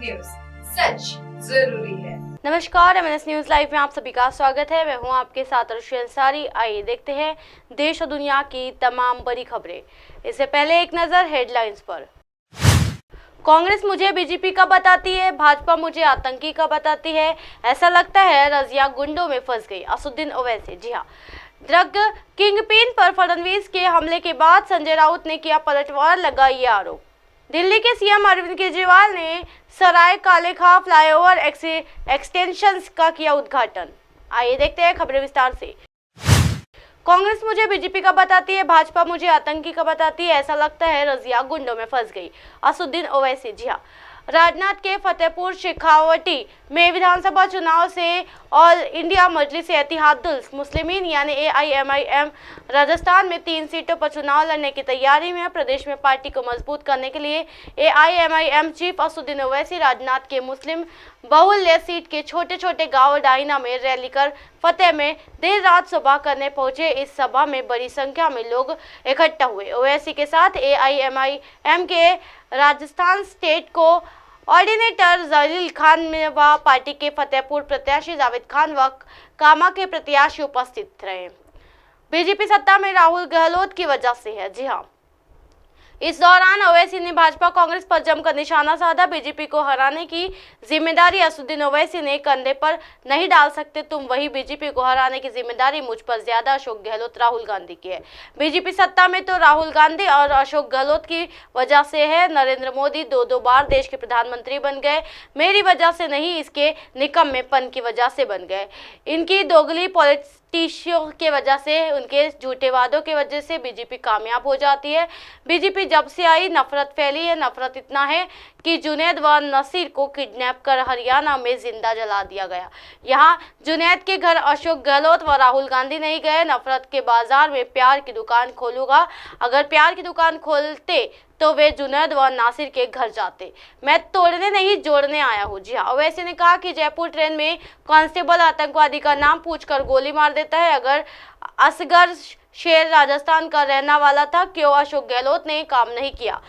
News, सच जरूरी है। नमस्कार, एमएनएस न्यूज लाइव में आप सभी का स्वागत है। मैं हूं आपके साथ अर्शी अंसारी। आइए देखते हैं देश और दुनिया की तमाम बड़ी खबरें। इससे पहले एक नजर हेडलाइंस पर। कांग्रेस मुझे बीजेपी का बताती है, भाजपा मुझे आतंकी का बताती है। ऐसा लगता है रजिया गुंडों में फंस गई। असदुद्दीन ओवैसी। जी हाँ, ड्रग किंगपिन पर फडणवीस के हमले के बाद संजय राउत ने किया पलटवार, लगा ये आरोप। दिल्ली के सीएम अरविंद केजरीवाल ने सराय काले खां फ्लाईओवर एक्सटेंशन का किया उद्घाटन। आइए देखते हैं खबरें विस्तार से। कांग्रेस मुझे बीजेपी का बताती है, भाजपा मुझे आतंकी का बताती है। ऐसा लगता है रजिया गुंडों में फंस गई। असदुद्दीन ओवैसी। जी हाँ, राजनाथ के फतेहपुर शेखावटी में विधानसभा चुनाव से ऑल इंडिया मजलिस इत्तेहादुल मुस्लिमीन यानी AIMIM राजस्थान में 3 सीटों पर चुनाव लड़ने की तैयारी में। प्रदेश में पार्टी को मजबूत करने के लिए AIMIM चीफ असदुद्दीन ओवैसी राजनाथ के मुस्लिम बहुल्य सीट के छोटे छोटे गांव डाइना में रैली कर फतेह में देर रात सभा करने पहुंचे। इस सभा में बड़ी संख्या में लोग इकट्ठा हुए। ओवैसी के साथ AIMIM के राजस्थान स्टेट को ऑर्डिनेटर जलील खान व पार्टी के फतेहपुर प्रत्याशी जावेद खान व कामा के प्रत्याशी उपस्थित रहे। बीजेपी सत्ता में राहुल गहलोत की वजह से है। जी हाँ, इस दौरान ओवैसी ने भाजपा कांग्रेस पर जमकर निशाना साधा। बीजेपी को हराने की जिम्मेदारी असदुद्दीन ओवैसी ने कंधे पर नहीं डाल सकते तुम, वही बीजेपी को हराने की जिम्मेदारी मुझ पर ज्यादा अशोक गहलोत राहुल गांधी की है। बीजेपी सत्ता में तो राहुल गांधी और अशोक गहलोत की वजह से है। नरेंद्र मोदी 2 बार देश के प्रधानमंत्री बन गए, मेरी वजह से नहीं, इसके निकम्मेपन की वजह से बन गए। इनकी दोगली पॉलिटिशियों के वजह से, उनके झूठे वादों के वजह से बीजेपी कामयाब हो जाती है। बीजेपी जब से आई नफरत फैली है। नफरत इतना है कि जुनैद व नसीर को किडनैप कर हरियाणा में जिंदा जला दिया गया। यहाँ जुनैद के घर अशोक गहलोत व राहुल गांधी नहीं गए। नफरत के बाजार में प्यार की दुकान खोलूंगा। अगर प्यार की दुकान खोलते तो वे जुनैद व नासिर के घर जाते। मैं तोड़ने नहीं जोड़ने आया हूँ। जी हाँ, ओवैसी ने कहा कि जयपुर ट्रेन में कांस्टेबल आतंकवादी का नाम पूछकर गोली मार देता है। अगर असगर शेर राजस्थान का रहने वाला था, क्यों अशोक गहलोत ने काम नहीं किया?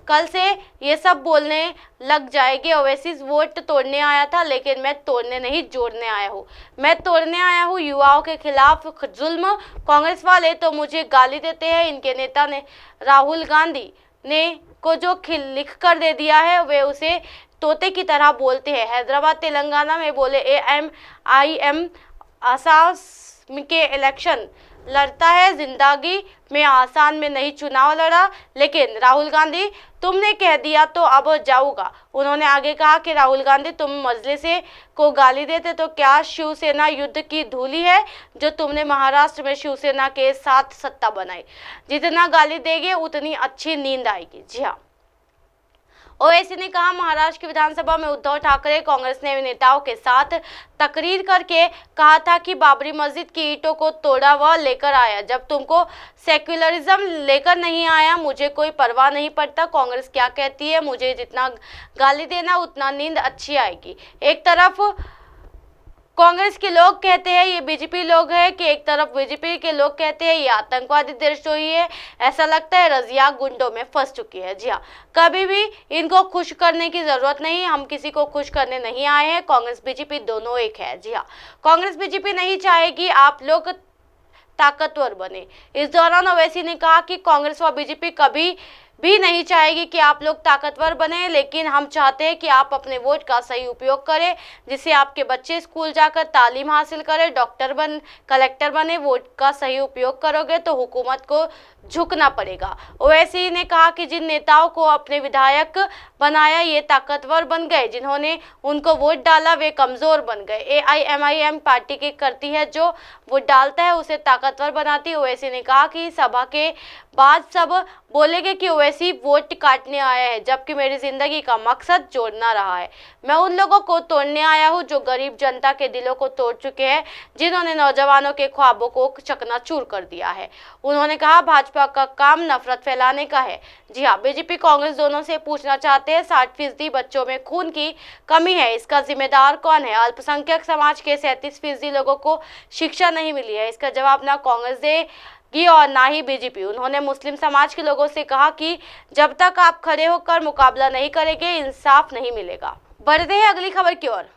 कल से ये सब बोलने लग जाएंगे। ओवैसी वोट तोड़ने आया था, लेकिन मैं तोड़ने नहीं जोड़ने आया हूँ। मैं तोड़ने आया हूँ युवाओं के खिलाफ जुल्म। कांग्रेस वाले तो मुझे गाली देते हैं। इनके नेता ने राहुल गांधी ने को जो लिख कर दे दिया है, वे उसे तोते की तरह बोलते हैं। हैदराबाद तेलंगाना में बोले AIMIM आसाम के इलेक्शन लड़ता है, जिंदगी में आसान में नहीं चुनाव लड़ा, लेकिन राहुल गांधी तुमने कह दिया तो अब जाऊंगा। उन्होंने आगे कहा कि राहुल गांधी तुम मजलिस को गाली देते तो क्या शिवसेना युद्ध की धूली है जो तुमने महाराष्ट्र में शिवसेना के साथ सत्ता बनाई? जितना गाली देंगे उतनी अच्छी नींद आएगी। जी हाँ, ओवैसी ने कहा महाराष्ट्र की विधानसभा में उद्धव ठाकरे कांग्रेस ने नेताओं के साथ तकरीर करके कहा था कि बाबरी मस्जिद की ईंटों को तोड़ा व लेकर आया। जब तुमको सेक्युलरिज्म लेकर नहीं आया, मुझे कोई परवाह नहीं पड़ता कांग्रेस क्या कहती है। मुझे जितना गाली देना उतना नींद अच्छी आएगी। एक तरफ कांग्रेस के लोग कहते हैं ये बीजेपी लोग है कि एक तरफ बीजेपी के लोग कहते हैं ये आतंकवादी देशद्रोही है। ऐसा लगता है रजिया गुंडों में फंस चुकी है। जी हाँ, कभी भी इनको खुश करने की जरूरत नहीं। हम किसी को खुश करने नहीं आए हैं। कांग्रेस बीजेपी दोनों एक है। जी हाँ, कांग्रेस बीजेपी नहीं चाहेगी आप लोग ताकतवर बने। इस दौरान ओवैसी ने कहा कि कांग्रेस व बीजेपी कभी भी नहीं चाहेगी कि आप लोग ताकतवर बने, लेकिन हम चाहते हैं कि आप अपने वोट का सही उपयोग करें, जिससे आपके बच्चे स्कूल जाकर तालीम हासिल करें, डॉक्टर कलेक्टर बने। वोट का सही उपयोग करोगे तो हुकूमत को झुकना पड़ेगा। ओवैसी ने कहा कि जिन नेताओं को अपने विधायक बनाया ये ताकतवर बन गए, जिन्होंने उनको वोट डाला वे कमजोर बन गए। AIMIM पार्टी के करती है, जो वोट डालता है उसे ताकतवर बनाती है। ओवैसी ने कहा कि सभा के बाद सब बोलेंगे कि ओवैसी वोट काटने आया है, जबकि मेरी जिंदगी का मकसद जोड़ना रहा है। मैं उन लोगों को तोड़ने आया हूँ जो गरीब जनता के दिलों को तोड़ चुके हैं, जिन्होंने नौजवानों के ख्वाबों को चकनाचूर कर दिया है। उन्होंने कहा भाजपा का काम नफरत फैलाने का है। जी हाँ, बीजेपी कांग्रेस दोनों से पूछना चाहते हैं 60% बच्चों में खून की कमी है, इसका जिम्मेदार कौन है? अल्पसंख्यक समाज के 37% लोगों को शिक्षा नहीं मिली है, इसका जवाब ना कांग्रेस देगी और ना ही बीजेपी। उन्होंने मुस्लिम समाज के लोगों से कहा कि जब तक आप खड़े होकर मुकाबला नहीं करेंगे इंसाफ नहीं मिलेगा। बढ़ते हैं अगली खबर की ओर।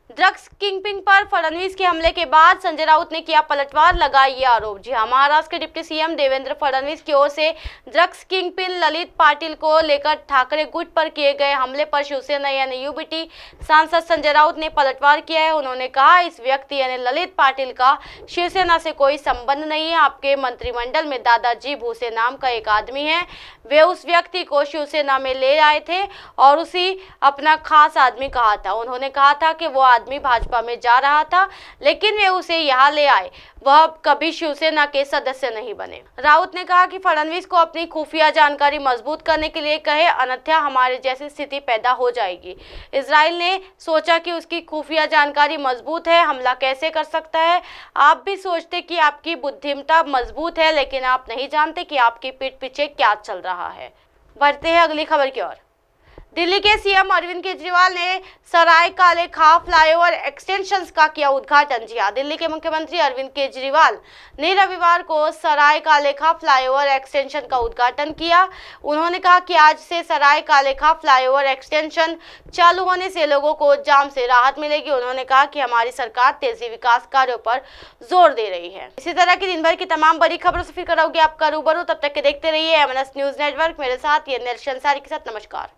ड्रग्स किंगपिन पर फडणवीस के हमले के बाद संजय राउत ने किया पलटवार, लगाया ये आरोप। जी हां, महाराष्ट्र के डिप्टी सीएम देवेंद्र फडणवीस की ओर से ड्रग्स किंगपिन ललित पाटिल को लेकर ठाकरे गुट पर किए गए हमले पर शिवसेना यानी यूबीटी सांसद संजय राउत ने पलटवार किया है। उन्होंने कहा, इस व्यक्ति यानी ललित पाटिल का शिवसेना से कोई संबंध नहीं है। आपके मंत्रिमंडल में दादाजी भूसे नाम का एक आदमी है, वे उस व्यक्ति को शिवसेना में ले आए थे और उसी अपना खास आदमी कहा था। उन्होंने कहा था कि वो आदमी भाजपा में जा रहा था, लेकिन वे उसे यहाँ ले आए, वह कभी शिवसेना के सदस्य नहीं बने। राउत ने कहा कि फडणवीस को अपनी खुफिया जानकारी मजबूत करने के लिए कहे, अन्यथा हमारे जैसी स्थिति पैदा हो जाएगी। इजराइल ने सोचा कि उसकी खुफिया जानकारी मजबूत है, हमला कैसे कर सकता है। आप भी सोचते कि आपकी बुद्धिमत्ता मजबूत है, लेकिन आप नहीं जानते कि आपकी पीठ पीछे क्या चल रहा है। बढ़ते हैं अगली खबर की ओर। दिल्ली के सीएम अरविंद केजरीवाल ने सराय काले खां फ्लाईओवर एक्सटेंशन का किया उद्घाटन। जी हां, दिल्ली के मुख्यमंत्री अरविंद केजरीवाल ने रविवार को सराय काले खां फ्लाईओवर एक्सटेंशन का उद्घाटन किया। उन्होंने कहा कि आज से सराय काले खां फ्लाईओवर एक्सटेंशन चालू होने से लोगों को जाम से राहत मिलेगी। उन्होंने कहा कि हमारी सरकार तेजी विकास कार्यों पर जोर दे रही है। इसी तरह की दिन भर की तमाम बड़ी खबरों से फिर कराओगे आपका रूबरू। तब तक के देखते रहिए MNS न्यूज नेटवर्क। मेरे साथ ये नेल्शन अंसारी के साथ नमस्कार।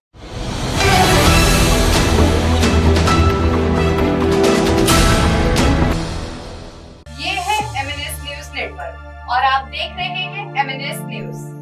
ये है MNS न्यूज नेटवर्क और आप देख रहे हैं MNS न्यूज।